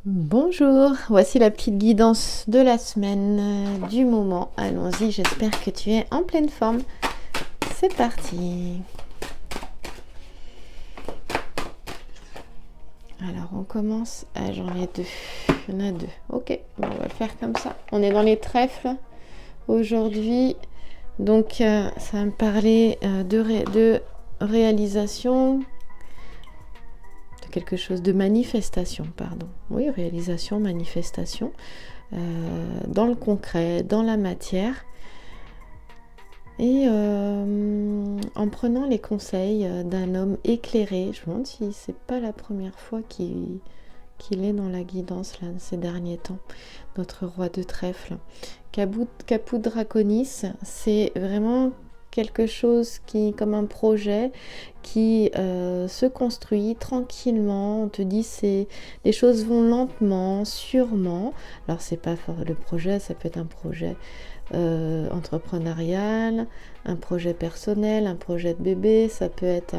Bonjour, voici la petite guidance de la semaine, du moment. Allons-y, j'espère que tu es en pleine forme. C'est parti. Alors, on commence. Ah, j'en ai deux. Il y en a deux. Ok, on va le faire comme ça. On est dans les trèfles aujourd'hui. Donc, ça va me parler de réalisation, de quelque chose, de manifestation, pardon. Oui, réalisation, manifestation. Dans le concret, dans la matière. Et en prenant les conseils d'un homme éclairé, je me demande si c'est pas la première fois qu'il est dans la guidance là, ces derniers temps, notre roi de trèfle. Caput Draconis, c'est vraiment quelque chose qui, comme un projet qui se construit tranquillement. On te dit les choses vont lentement, sûrement. Alors c'est pas fort, le projet, ça peut être un projet entrepreneurial, un projet personnel, un projet de bébé, ça peut être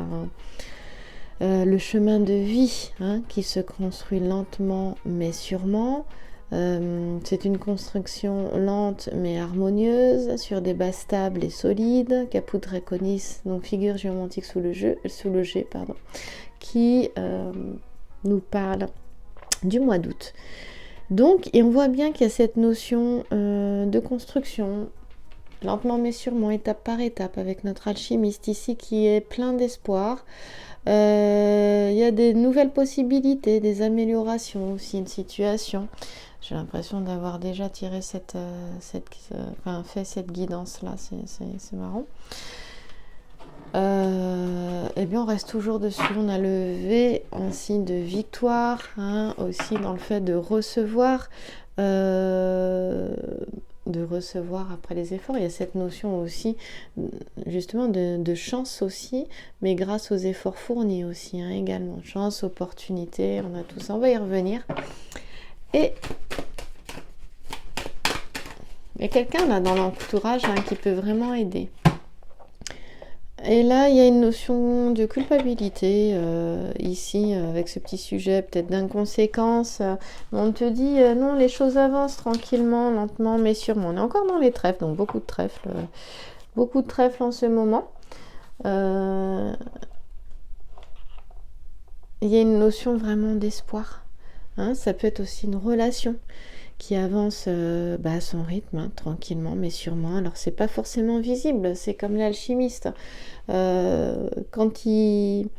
le chemin de vie qui se construit lentement mais sûrement. C'est une construction lente mais harmonieuse sur des bases stables et solides. Caput Draconis, donc figure géomantique sous le G, qui nous parle du mois d'août. Donc, et on voit bien qu'il y a cette notion de construction, lentement mais sûrement, étape par étape, avec notre alchimiste ici qui est plein d'espoir. Il y a des nouvelles possibilités, des améliorations aussi, une situation. J'ai l'impression d'avoir déjà tiré fait cette guidance-là, c'est marrant. Et bien on reste toujours dessus, on a le V, un signe de victoire, aussi dans le fait de recevoir après les efforts. Il y a cette notion aussi justement de chance aussi, mais grâce aux efforts fournis aussi, également. Chance, opportunité, on a tout ça, on va y revenir. Et il y a quelqu'un là dans l'entourage qui peut vraiment aider. Et là, il y a une notion de culpabilité ici, avec ce petit sujet peut-être d'inconséquence. On te dit, non, les choses avancent tranquillement, lentement, mais sûrement. On est encore dans les trèfles, donc beaucoup de trèfles en ce moment. Il y a une notion vraiment d'espoir. Ça peut être aussi une relation qui avance à son rythme, tranquillement mais sûrement. Alors c'est pas forcément visible, c'est comme l'alchimiste. Quand il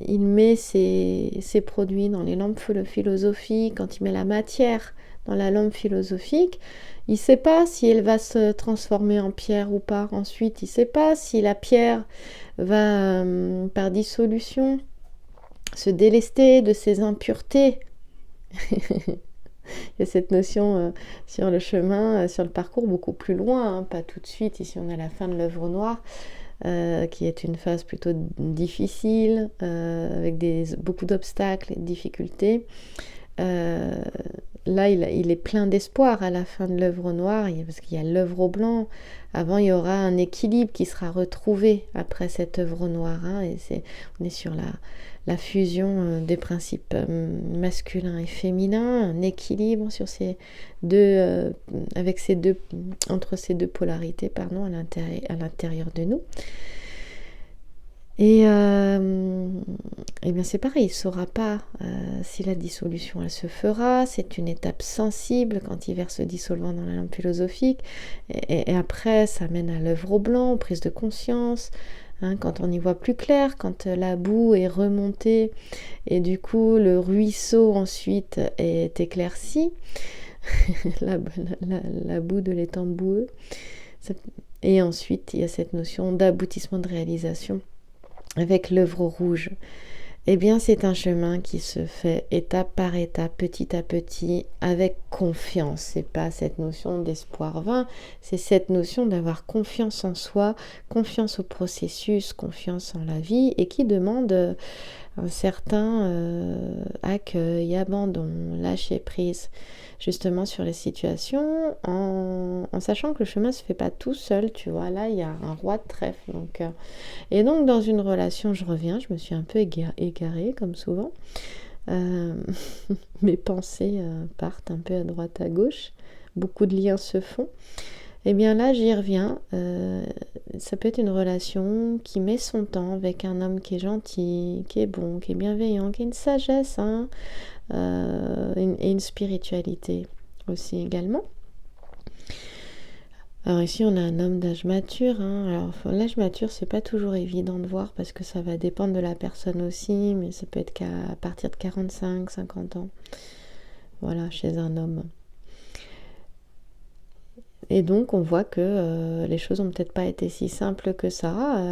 met ses produits dans les lampes philosophiques, quand il met la matière dans la lampe philosophique, il ne sait pas si elle va se transformer en pierre ou pas ensuite. Il ne sait pas si la pierre va, par dissolution, se délester de ses impuretés. Il y a cette notion sur le chemin, sur le parcours, beaucoup plus loin, pas tout de suite. Ici, on a la fin de l'œuvre noire, qui est une phase plutôt difficile, avec beaucoup d'obstacles et de difficultés. Là, il est plein d'espoir à la fin de l'œuvre noire, parce qu'il y a l'œuvre blanc. Avant, il y aura un équilibre qui sera retrouvé après cette œuvre noire. On est sur la fusion des principes masculins et féminins, un équilibre entre ces deux polarités, à l'intérieur de nous. Et bien c'est pareil, il ne saura pas si la dissolution elle se fera. C'est une étape sensible quand il verse se dissolvant dans la lampe philosophique. Et après, ça mène à l'œuvre au blanc, aux prises de conscience. Quand on y voit plus clair, quand la boue est remontée et du coup le ruisseau ensuite est éclairci, la boue de l'étang boueux. Et ensuite, il y a cette notion d'aboutissement de réalisation avec l'œuvre rouge. Eh bien, c'est un chemin qui se fait étape par étape, petit à petit, avec confiance. C'est pas cette notion d'espoir vain, c'est cette notion d'avoir confiance en soi, confiance au processus, confiance en la vie, et qui demande un certain accueil, abandon, lâcher prise, justement sur les situations, en sachant que le chemin se fait pas tout seul, tu vois. Là, il y a un roi de trèfle, et donc dans une relation, je me suis un peu égarée, comme souvent. mes pensées partent un peu à droite à gauche, beaucoup de liens se font. Eh bien là, j'y reviens. Ça peut être une relation qui met son temps avec un homme qui est gentil, qui est bon, qui est bienveillant, qui a une sagesse, hein, et une spiritualité aussi également. Alors ici, on a un homme d'âge mature, hein. Alors l'âge mature, c'est pas toujours évident de voir parce que ça va dépendre de la personne aussi, mais ça peut être qu'à partir de 45, 50 ans. Voilà, chez un homme. Et donc, on voit que les choses n'ont peut-être pas été si simples que ça,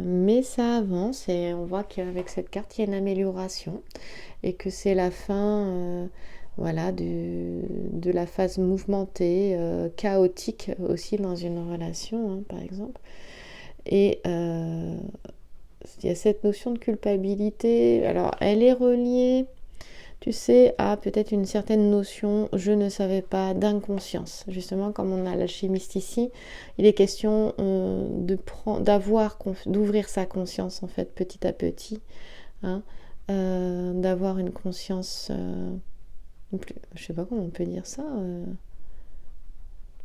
mais ça avance et on voit qu'avec cette carte, il y a une amélioration et que c'est la fin voilà, de la phase mouvementée, chaotique aussi dans une relation, hein, par exemple. Et il y a cette notion de culpabilité. Alors, elle est reliée, tu sais, à peut-être une certaine notion, je ne savais pas, d'inconscience. Justement, comme on a l'alchimiste ici, il est question d'ouvrir sa conscience, en fait, petit à petit, hein, d'avoir une conscience, je sais pas comment on peut dire ça,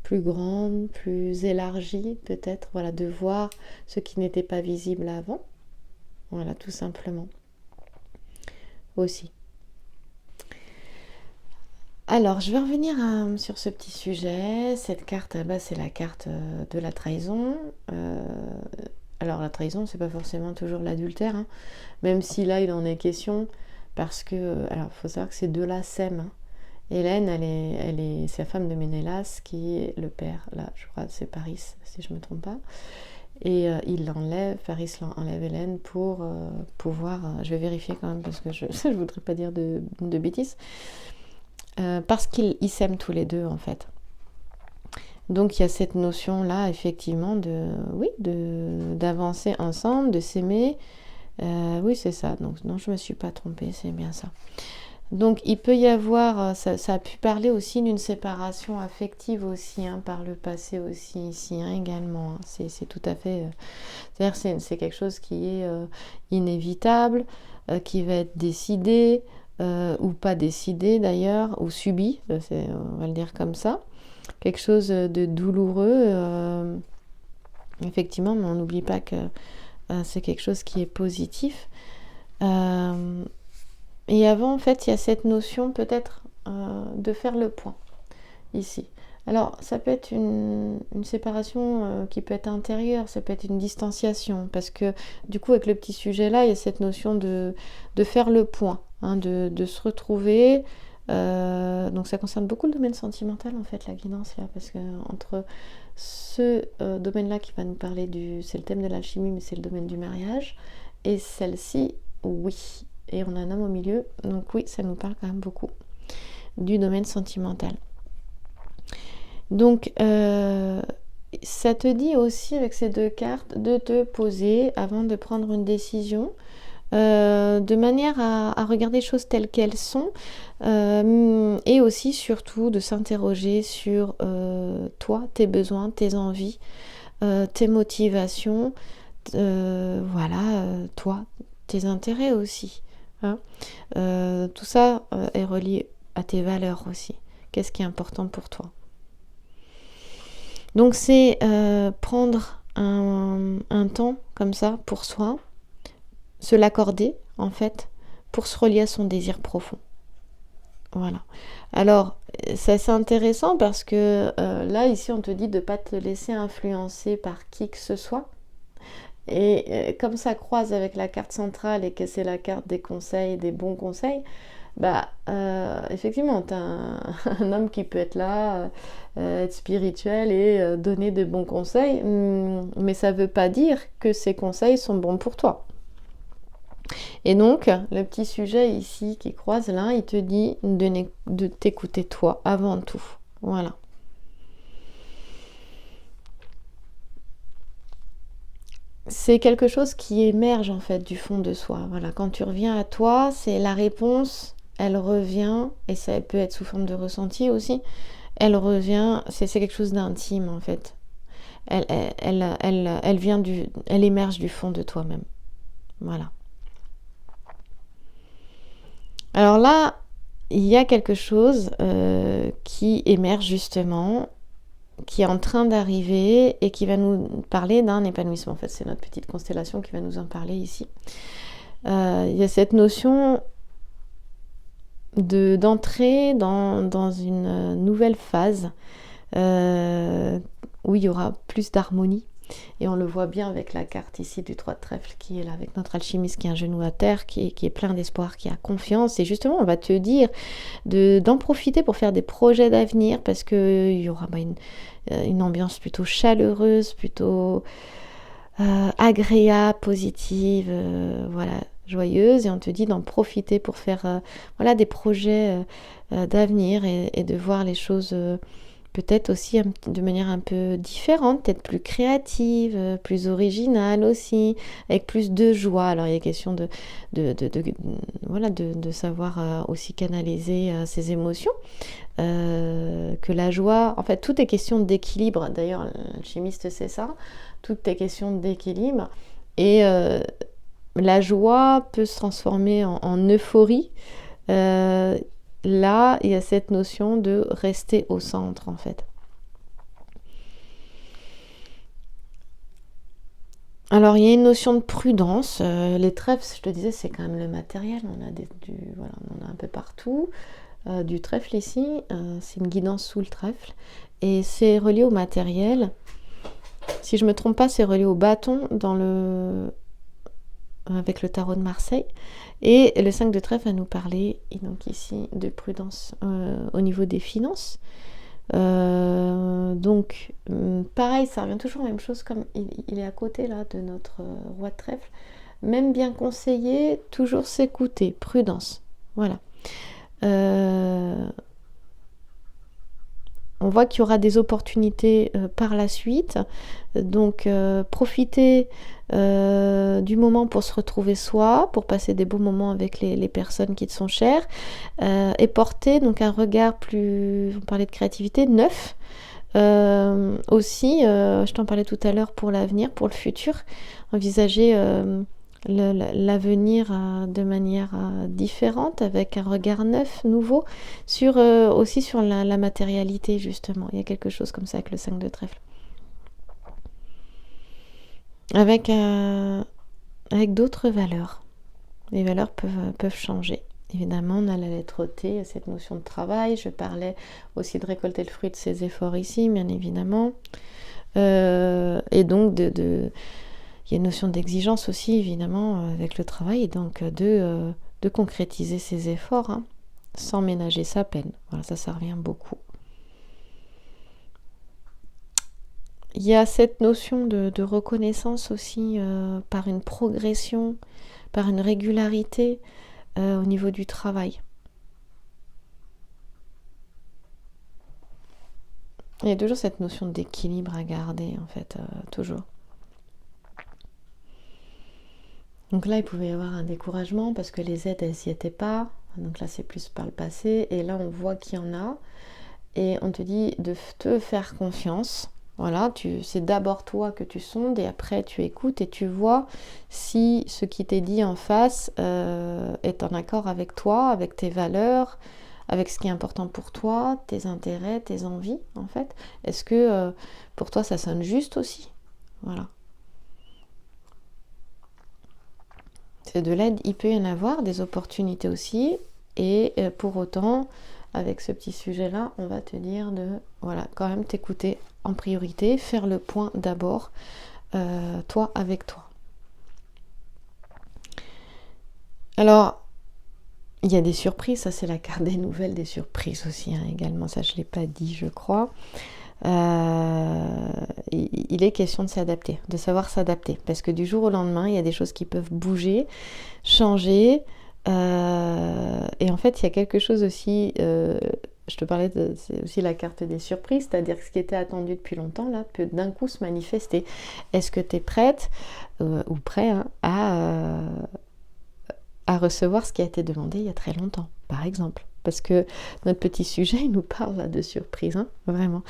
plus grande, plus élargie, peut-être, voilà, de voir ce qui n'était pas visible avant. Voilà, tout simplement. Aussi. Alors, je vais revenir sur ce petit sujet. Cette carte, c'est la carte de la trahison. Alors, la trahison, c'est pas forcément toujours l'adultère, hein, même si là, il en est question, parce que, alors, il faut savoir que ces deux-là s'aiment, hein. Hélène, c'est la femme de Ménélas qui est le père, là, je crois, c'est Paris, si je me trompe pas. Et Paris l'enlève Hélène pour pouvoir, je vais vérifier quand même parce que je ne voudrais pas dire de bêtises, parce qu'ils s'aiment tous les deux en fait. Donc il y a cette notion-là effectivement d'avancer ensemble, de s'aimer. Oui, c'est ça, donc non, je ne me suis pas trompée, c'est bien ça. Donc il peut y avoir, ça a pu parler aussi d'une séparation affective aussi, hein, par le passé aussi ici, hein, également. Hein. C'est tout à fait, c'est-à-dire c'est quelque chose qui est inévitable, qui va être décidé ou pas décidé d'ailleurs, ou subi, on va le dire comme ça. Quelque chose de douloureux, effectivement, mais on n'oublie pas que c'est quelque chose qui est positif. Et avant, en fait, il y a cette notion peut-être de faire le point ici. Alors, ça peut être une séparation qui peut être intérieure, ça peut être une distanciation, parce que du coup, avec le petit sujet-là, il y a cette notion de faire le point, hein, de se retrouver. Donc, ça concerne beaucoup le domaine sentimental, en fait, la guidance, là, parce que entre ce domaine-là qui va nous parler c'est le thème de l'alchimie, mais c'est le domaine du mariage, et celle-ci, oui. Et on a un homme au milieu, donc oui, ça nous parle quand même beaucoup du domaine sentimental. Donc, ça te dit aussi avec ces deux cartes de te poser avant de prendre une décision, de manière à regarder les choses telles qu'elles sont, et aussi surtout de s'interroger sur toi, tes besoins, tes envies, tes motivations, voilà, toi, tes intérêts aussi. Hein. Tout ça est relié à tes valeurs aussi. Qu'est-ce qui est important pour toi? Donc c'est prendre un temps comme ça pour soi, se l'accorder en fait, pour se relier à son désir profond. Voilà. Alors, c'est intéressant parce que là, ici, on te dit de ne pas te laisser influencer par qui que ce soit. Et comme ça croise avec la carte centrale et que c'est la carte des conseils, des bons conseils, effectivement, tu as un homme qui peut être là, être spirituel et donner de bons conseils, mais ça ne veut pas dire que ces conseils sont bons pour toi. Et donc, le petit sujet ici qui croise là, il te dit de t'écouter toi avant tout. Voilà. C'est quelque chose qui émerge en fait du fond de soi. Voilà, quand tu reviens à toi, c'est la réponse, elle revient, et ça peut être sous forme de ressenti aussi. Elle revient, c'est quelque chose d'intime en fait. Elle vient elle émerge du fond de toi-même. Voilà. Alors là, il y a quelque chose qui émerge justement, qui est en train d'arriver et qui va nous parler d'un épanouissement. En fait, c'est notre petite constellation qui va nous en parler ici. Il y a cette notion d'entrer dans une nouvelle phase où il y aura plus d'harmonie. Et on le voit bien avec la carte ici du 3 de trèfle qui est là avec notre alchimiste qui a un genou à terre, qui est plein d'espoir, qui a confiance. Et justement, on va te dire d'en profiter pour faire des projets d'avenir parce qu'il y aura une ambiance plutôt chaleureuse, plutôt agréable, positive, voilà, joyeuse. Et on te dit d'en profiter pour faire voilà, des projets d'avenir et de voir les choses peut-être aussi de manière un peu différente, peut-être plus créative, plus originale aussi, avec plus de joie. Alors il est question voilà, de savoir aussi canaliser ses émotions, que la joie, en fait tout est question d'équilibre, d'ailleurs l'alchimiste c'est ça, tout est question d'équilibre, et la joie peut se transformer en euphorie. Là, il y a cette notion de rester au centre, en fait. Alors, il y a une notion de prudence. Les trèfles, je te disais, c'est quand même le matériel. Voilà, on en a un peu partout. Du trèfle ici, c'est une guidance sous le trèfle. Et c'est relié au matériel. Si je ne me trompe pas, c'est relié au bâton avec le tarot de Marseille. Et le 5 de trèfle va nous parler, et donc ici, de prudence au niveau des finances. Donc, pareil, ça revient toujours à la même chose, comme il est à côté là de notre roi de trèfle. Même bien conseillé, toujours s'écouter, prudence. Voilà. On voit qu'il y aura des opportunités par la suite. Donc, profitez du moment pour se retrouver soi, pour passer des beaux moments avec les personnes qui te sont chères, et porter donc un regard plus, on parlait de créativité, neuf. Aussi, je t'en parlais tout à l'heure, pour l'avenir, pour le futur, envisager l'avenir de manière différente, avec un regard neuf, nouveau, aussi sur la matérialité, justement. Il y a quelque chose comme ça avec le 5 de trèfle. Avec d'autres valeurs. Les valeurs peuvent changer. Évidemment, on a la lettre T, cette notion de travail. Je parlais aussi de récolter le fruit de ses efforts ici, bien évidemment. Et donc, il y a une notion d'exigence aussi, évidemment, avec le travail. Et donc, de concrétiser ses efforts, hein, sans ménager sa peine. Voilà, ça revient beaucoup. Il y a cette notion de reconnaissance aussi par une progression, par une régularité au niveau du travail. Il y a toujours cette notion d'équilibre à garder, en fait, toujours. Donc là, il pouvait y avoir un découragement parce que les aides, elles n'y étaient pas. Donc là, c'est plus par le passé. Et là, on voit qu'il y en a. Et on te dit de te faire confiance. Voilà, c'est d'abord toi que tu sondes et après tu écoutes et tu vois si ce qui t'est dit en face est en accord avec toi, avec tes valeurs, avec ce qui est important pour toi, tes intérêts, tes envies en fait. Est-ce que pour toi ça sonne juste aussi? Voilà. C'est de l'aide, il peut y en avoir, des opportunités aussi, et pour autant, avec ce petit sujet-là, on va te dire de, voilà, quand même t'écouter en priorité, faire le point d'abord, toi avec toi. Alors, il y a des surprises, ça c'est la carte des nouvelles, des surprises aussi, hein, également, ça je ne l'ai pas dit, je crois. Il est question de s'adapter, de savoir s'adapter, parce que du jour au lendemain, il y a des choses qui peuvent bouger, changer, et en fait, il y a quelque chose aussi, je te parlais c'est aussi la carte des surprises, c'est-à-dire que ce qui était attendu depuis longtemps, là, peut d'un coup se manifester. Est-ce que tu es prête ou prêt hein, à recevoir ce qui a été demandé il y a très longtemps, par exemple? Parce que notre petit sujet, il nous parle là, de surprise, hein, vraiment.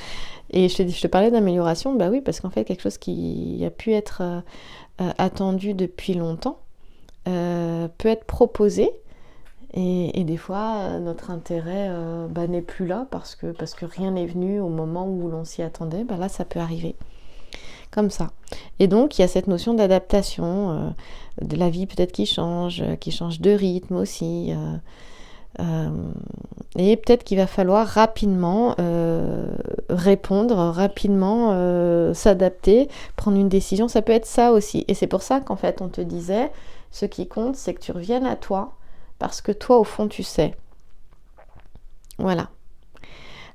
Et je te parlais d'amélioration, bah oui, parce qu'en fait, quelque chose qui a pu être attendu depuis longtemps peut être proposé Et des fois, notre intérêt n'est plus là parce que rien n'est venu au moment où l'on s'y attendait. Là, ça peut arriver comme ça. Et donc, il y a cette notion d'adaptation, de la vie peut-être qui change de rythme aussi. Et peut-être qu'il va falloir rapidement répondre, rapidement s'adapter, prendre une décision. Ça peut être ça aussi. Et c'est pour ça qu'en fait, on te disait, ce qui compte, c'est que tu reviennes à toi, parce que toi, au fond, tu sais. Voilà.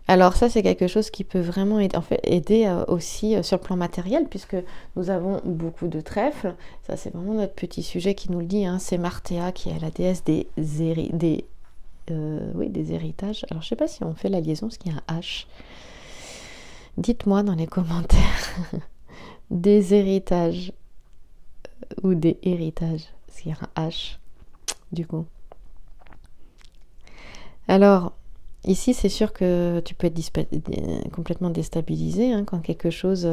Alors ça, c'est quelque chose qui peut vraiment aider aussi sur le plan matériel, puisque nous avons beaucoup de trèfles. Ça, c'est vraiment notre petit sujet qui nous le dit. C'est Marthéa qui est la déesse des héritages. Alors, je ne sais pas si on fait la liaison, parce qu'il y a un H. Dites-moi dans les commentaires. Des héritages ou des héritages, parce qu'il y a un H, du coup. Alors, ici, c'est sûr que tu peux être complètement déstabilisé quand quelque chose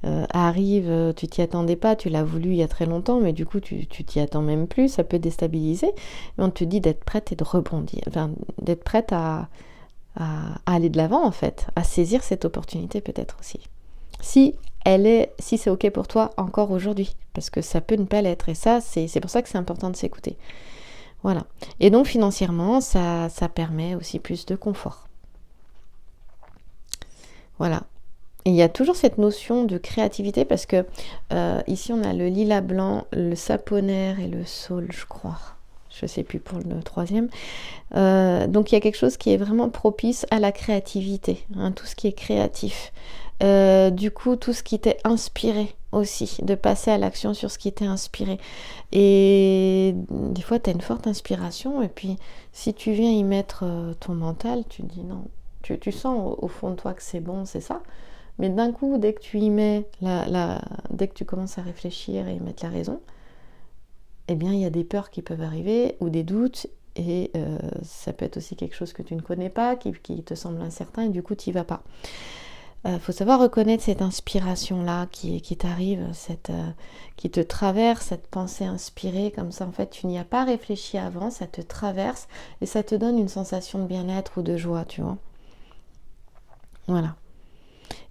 arrive, tu t'y attendais pas, tu l'as voulu il y a très longtemps, mais du coup, tu t'y attends même plus, ça peut déstabiliser. Et on te dit d'être prête et de rebondir, d'être prête à aller de l'avant, en fait, à saisir cette opportunité peut-être aussi. Si c'est ok pour toi encore aujourd'hui, parce que ça peut ne pas l'être, et ça, c'est pour ça que c'est important de s'écouter. Voilà. Et donc financièrement, ça permet aussi plus de confort. Voilà. Et il y a toujours cette notion de créativité parce que ici on a le lilas blanc, le saponaire et le saule, je crois. Je ne sais plus pour le troisième. Donc il y a quelque chose qui est vraiment propice à la créativité, tout ce qui est créatif. Du coup, tout ce qui t'est inspiré aussi, de passer à l'action sur ce qui t'est inspiré. Et des fois, tu as une forte inspiration, et puis si tu viens y mettre ton mental, tu te dis non. Tu sens au fond de toi que c'est bon, c'est ça. Mais d'un coup, dès que tu y mets, dès que tu commences à réfléchir et y mettre la raison, eh bien, il y a des peurs qui peuvent arriver, ou des doutes, et ça peut être aussi quelque chose que tu ne connais pas, qui te semble incertain, et du coup, tu n'y vas pas. Faut savoir reconnaître cette inspiration-là qui t'arrive, qui te traverse, cette pensée inspirée, comme ça en fait tu n'y as pas réfléchi avant, ça te traverse et ça te donne une sensation de bien-être ou de joie, tu vois. Voilà.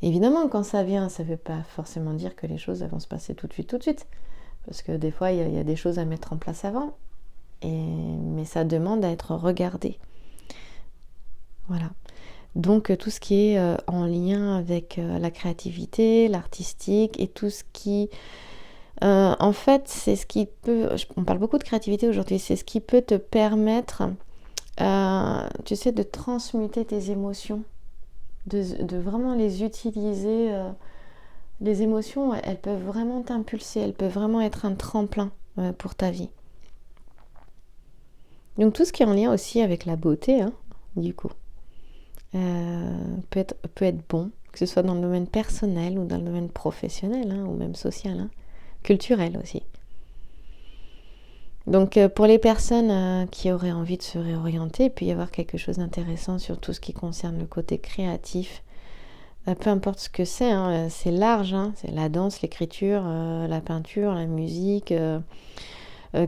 Évidemment, quand ça vient, ça ne veut pas forcément dire que les choses vont se passer tout de suite. Parce que des fois, il y a des choses à mettre en place avant, mais ça demande à être regardé. Voilà. Donc tout ce qui est en lien avec la créativité, l'artistique et tout ce qui... en fait, c'est ce qui peut... On parle beaucoup de créativité aujourd'hui, c'est ce qui peut te permettre, tu sais, de transmuter tes émotions, de vraiment les utiliser. Les émotions, elles peuvent vraiment t'impulser, elles peuvent vraiment être un tremplin pour ta vie. Donc tout ce qui est en lien aussi avec la beauté, du coup. Peut être bon, que ce soit dans le domaine personnel ou dans le domaine professionnel ou même social, culturel aussi. Donc pour les personnes qui auraient envie de se réorienter, il peut y avoir quelque chose d'intéressant sur tout ce qui concerne le côté créatif. Peu importe ce que c'est large, c'est la danse, l'écriture, la peinture, la musique,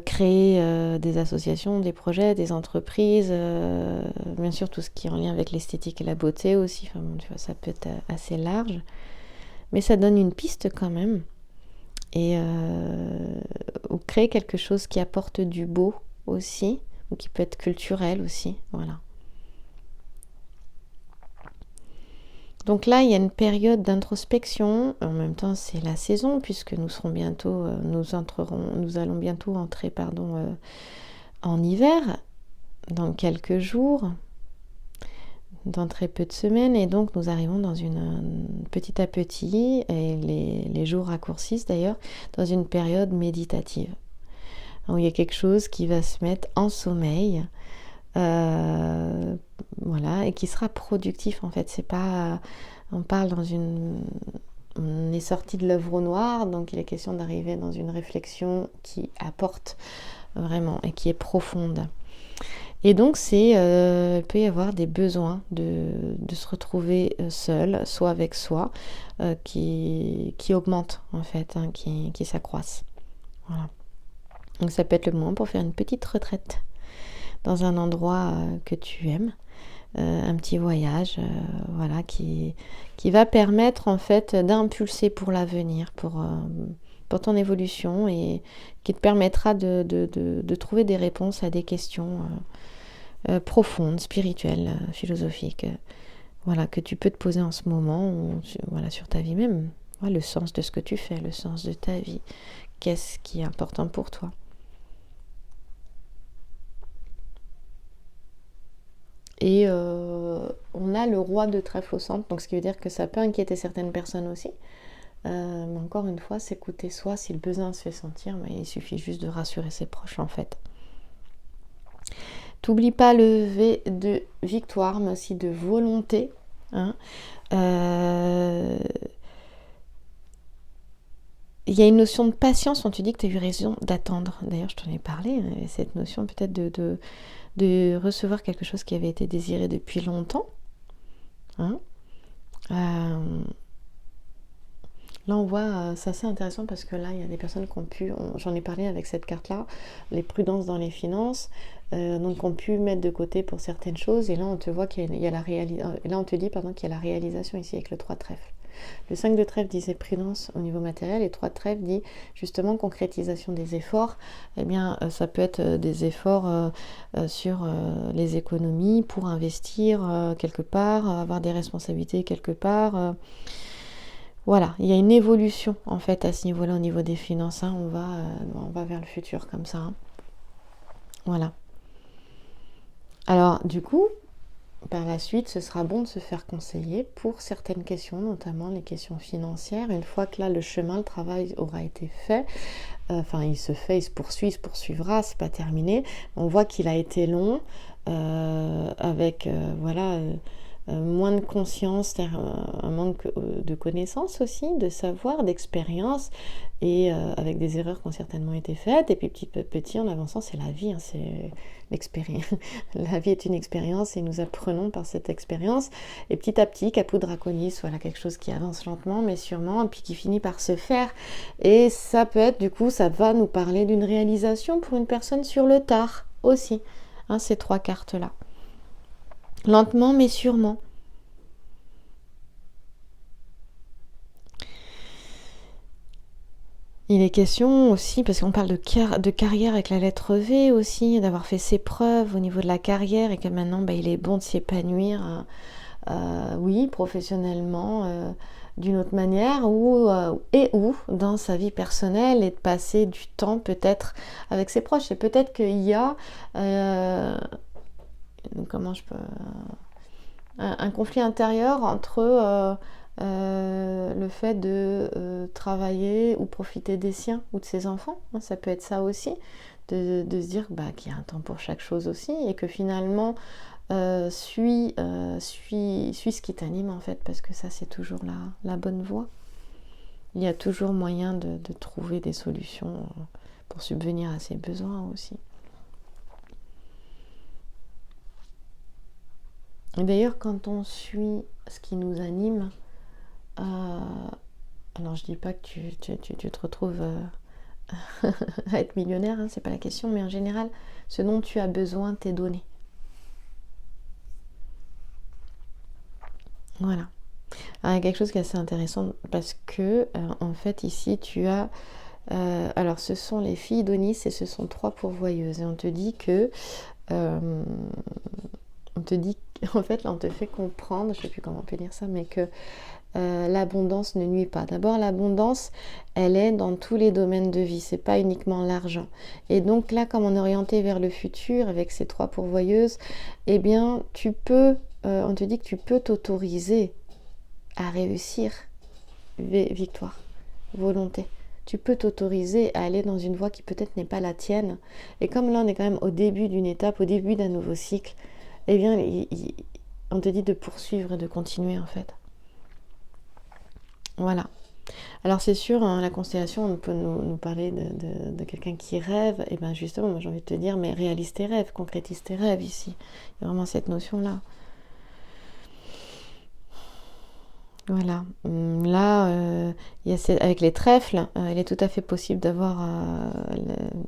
créer des associations, des projets, des entreprises, bien sûr tout ce qui est en lien avec l'esthétique et la beauté aussi, tu vois, ça peut être assez large, mais ça donne une piste quand même, et ou créer quelque chose qui apporte du beau aussi, ou qui peut être culturel aussi, voilà. Donc là, il y a une période d'introspection. En même temps, c'est la saison puisque nous allons bientôt entrer, en hiver, dans quelques jours, dans très peu de semaines, et donc nous arrivons dans petit à petit, et les jours raccourcissent d'ailleurs, dans une période méditative. Donc, il y a quelque chose qui va se mettre en sommeil. Voilà, et qui sera productif en fait. C'est pas, on parle on est sorti de l'œuvre au noir, donc il est question d'arriver dans une réflexion qui apporte vraiment et qui est profonde. Et donc il peut y avoir des besoins de se retrouver seul, soit avec soi, qui augmentent en fait, qui s'accroissent. Voilà. Donc ça peut être le moment pour faire une petite retraite dans un endroit que tu aimes, un petit voyage, voilà, qui va permettre en fait d'impulser pour l'avenir, pour ton évolution, et qui te permettra de trouver des réponses à des questions profondes, spirituelles, philosophiques, voilà, que tu peux te poser en ce moment, ou voilà, sur ta vie même. Voilà, le sens de ce que tu fais, le sens de ta vie. Qu'est-ce qui est important pour toi? Et on a le roi de trèfle au centre, donc ce qui veut dire que ça peut inquiéter certaines personnes aussi. Mais encore une fois, s'écouter soi, si le besoin se fait sentir, mais il suffit juste de rassurer ses proches en fait. T'oublie pas le V de victoire, mais aussi de volonté. Hein. Il y a une notion de patience, on te dit que tu as eu raison d'attendre. D'ailleurs, je t'en ai parlé, cette notion peut-être de recevoir quelque chose qui avait été désiré depuis longtemps. Hein. Là, on voit, c'est assez intéressant parce que là, il y a des personnes qui ont pu, j'en ai parlé avec cette carte-là, les prudences dans les finances, donc ont pu mettre de côté pour certaines choses, et là, on te voit qu'il y a là, on te dit, pardon, qu'il y a la réalisation ici avec le 3 de trèfle. Le 5 de trèfle disait prudence au niveau matériel, et 3 de trèfle dit justement concrétisation des efforts. Eh bien, ça peut être des efforts sur les économies pour investir quelque part, avoir des responsabilités quelque part. Voilà, il y a une évolution en fait à ce niveau-là, au niveau des finances. Hein. On va vers le futur comme ça. Hein. Voilà. Alors, du coup, par la suite, ce sera bon de se faire conseiller pour certaines questions, notamment les questions financières. Une fois que là, le chemin, le travail aura été fait, il se fait, il se poursuivra, c'est pas terminé. On voit qu'il a été long, avec moins de conscience, un manque de connaissances aussi, de savoir, d'expérience, et avec des erreurs qui ont certainement été faites. Et puis petit à petit, en avançant, c'est la vie, hein, c'est l'expérience. La vie est une expérience et nous apprenons par cette expérience. Et petit à petit, Caput Draconis, voilà quelque chose qui avance lentement mais sûrement, et puis qui finit par se faire. Et ça peut être, du coup, ça va nous parler d'une réalisation pour une personne sur le tard aussi, hein, ces 3 cartes-là. Lentement mais sûrement. Il est question aussi, parce qu'on parle de carrière avec la lettre V aussi, d'avoir fait ses preuves au niveau de la carrière, et que maintenant il est bon de s'épanouir, oui, professionnellement, d'une autre manière, ou dans sa vie personnelle, et de passer du temps peut-être avec ses proches. Et peut-être qu'il y a un conflit intérieur entre le fait de travailler ou profiter des siens ou de ses enfants, hein, ça peut être ça aussi, de se dire qu'il y a un temps pour chaque chose aussi, et que finalement suis ce qui t'anime en fait, parce que ça c'est toujours la bonne voie. Il y a toujours moyen de trouver des solutions pour subvenir à ses besoins aussi. Et d'ailleurs, quand on suit ce qui nous anime, alors je dis pas que tu te retrouves à être millionnaire, hein, c'est pas la question, mais en général, ce dont tu as besoin t'est donné. Voilà. Alors, il y a quelque chose qui est assez intéressant, parce que en fait ici tu as alors ce sont les filles d'Onis, et ce sont 3 pourvoyeuses, et on te dit que en fait là on te fait comprendre, je sais plus comment on peut dire ça, mais que l'abondance ne nuit pas. D'abord, l'abondance, elle est dans tous les domaines de vie, c'est pas uniquement l'argent. Et donc là, comme on est orienté vers le futur avec ces 3 pourvoyeuses, eh bien, on te dit que tu peux t'autoriser à réussir. Victoire, volonté. Tu peux t'autoriser à aller dans une voie qui peut-être n'est pas la tienne. Et comme là, on est quand même au début d'une étape, au début d'un nouveau cycle, eh bien, on te dit de poursuivre et de continuer en fait. Voilà. Alors c'est sûr, hein, la constellation, on peut nous parler de quelqu'un qui rêve, et bien justement, moi j'ai envie de te dire, mais réalise tes rêves, concrétise tes rêves ici. Il y a vraiment cette notion-là. Voilà. Là, avec les trèfles, il est tout à fait possible d'avoir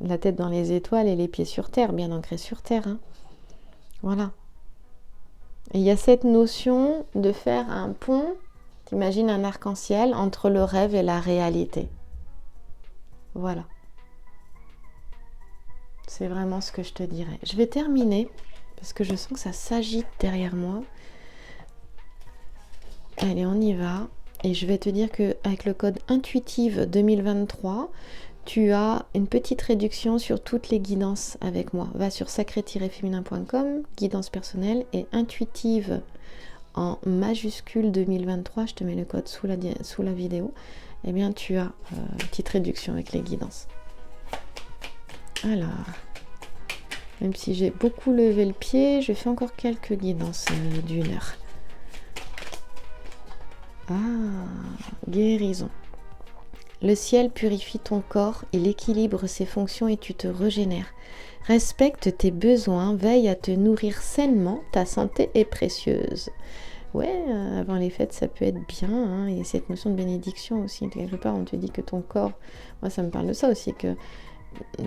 la tête dans les étoiles et les pieds sur terre, bien ancrés sur terre. Hein. Voilà. Et il y a cette notion de faire un pont, t'imagines un arc-en-ciel entre le rêve et la réalité. Voilà. C'est vraiment ce que je te dirais. Je vais terminer parce que je sens que ça s'agite derrière moi. Allez, on y va. Et je vais te dire qu'avec le code intuitive 2023, tu as une petite réduction sur toutes les guidances avec moi. Va sur sacré-féminin.com, guidance personnelle, et intuitive en majuscule 2023, je te mets le code sous la vidéo. Eh bien, tu as une petite réduction avec les guidances. Alors, même si j'ai beaucoup levé le pied, je fais encore quelques guidances d'une heure. Ah, guérison. Le ciel purifie ton corps, il équilibre ses fonctions et tu te régénères. Respecte tes besoins, veille à te nourrir sainement, ta santé est précieuse. Ouais, avant les fêtes, ça peut être bien, hein, et cette notion de bénédiction aussi, quelque part, on te dit que ton corps, moi ça me parle de ça aussi, que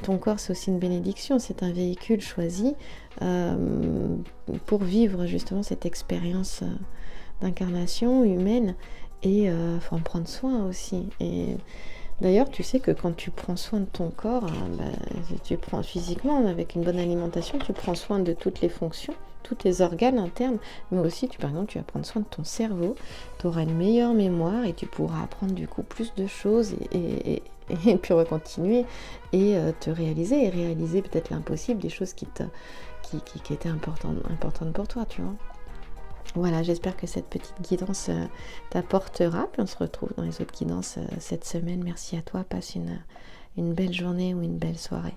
ton corps c'est aussi une bénédiction, c'est un véhicule choisi pour vivre justement cette expérience d'incarnation humaine, et il faut en prendre soin aussi. Et d'ailleurs, tu sais que quand tu prends soin de ton corps, tu prends physiquement, avec une bonne alimentation, tu prends soin de toutes les fonctions, tous tes organes internes, mais aussi, par exemple, tu vas prendre soin de ton cerveau, tu auras une meilleure mémoire et tu pourras apprendre du coup plus de choses et puis continuer et te réaliser, et réaliser peut-être l'impossible, des choses qui étaient importantes pour toi, tu vois. Voilà, j'espère que cette petite guidance t'apportera. Puis on se retrouve dans les autres guidances cette semaine. Merci à toi. Passe une belle journée ou une belle soirée.